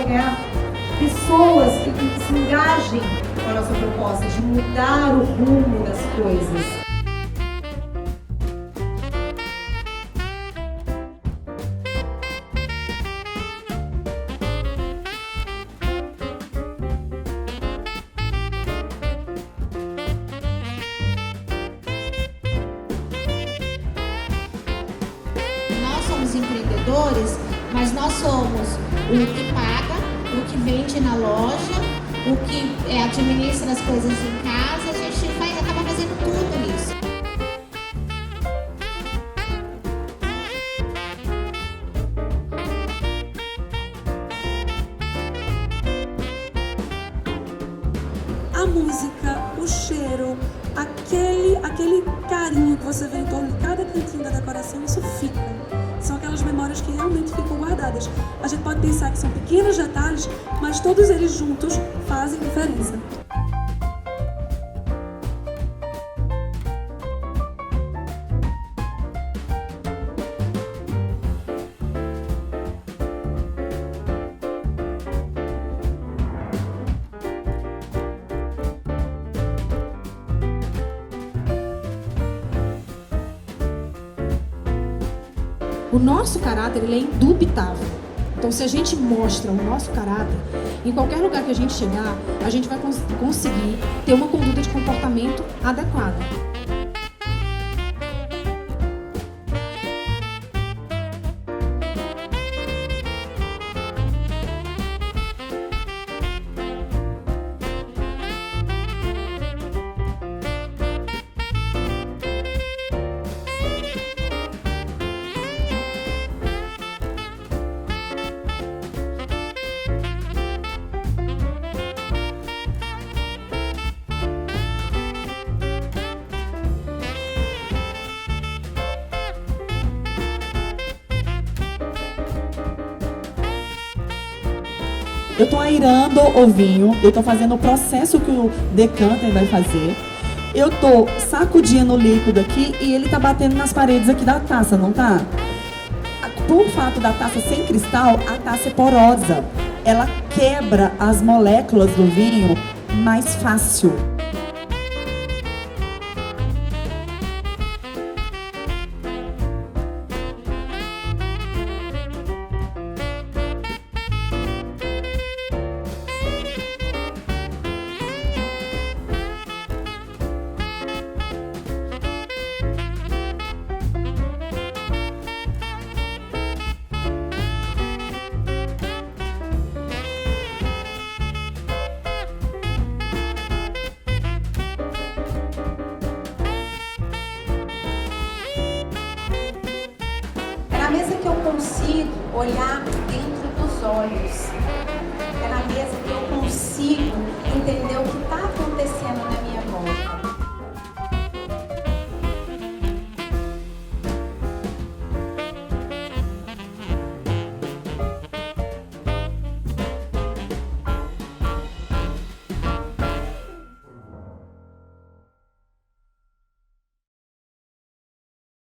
ganhar pessoas que se engajem com a nossa proposta de mudar o rumo das coisas. Empreendedores, mas nós somos o que paga, o que vende na loja, o que administra as coisas em casa, a gente acaba fazendo tudo isso. A música, o cheiro, aquele carinho que você vê em torno de cada cantinho da decoração, isso fica. São aquelas memórias que realmente ficam guardadas. A gente pode pensar que são pequenos detalhes, mas todos eles juntos fazem diferença. O nosso caráter, ele é indubitável. Então, se a gente mostra o nosso caráter, em qualquer lugar que a gente chegar, a gente vai conseguir ter uma conduta de comportamento adequada. Eu estou airando o vinho, eu estou fazendo o processo que o decanter vai fazer. Eu estou sacudindo o líquido aqui e ele está batendo nas paredes aqui da taça, não tá? Por fato da taça sem cristal, a taça é porosa. Ela quebra as moléculas do vinho mais fácil. É na mesa que eu consigo olhar dentro dos olhos. É na mesa que eu consigo entender o que está acontecendo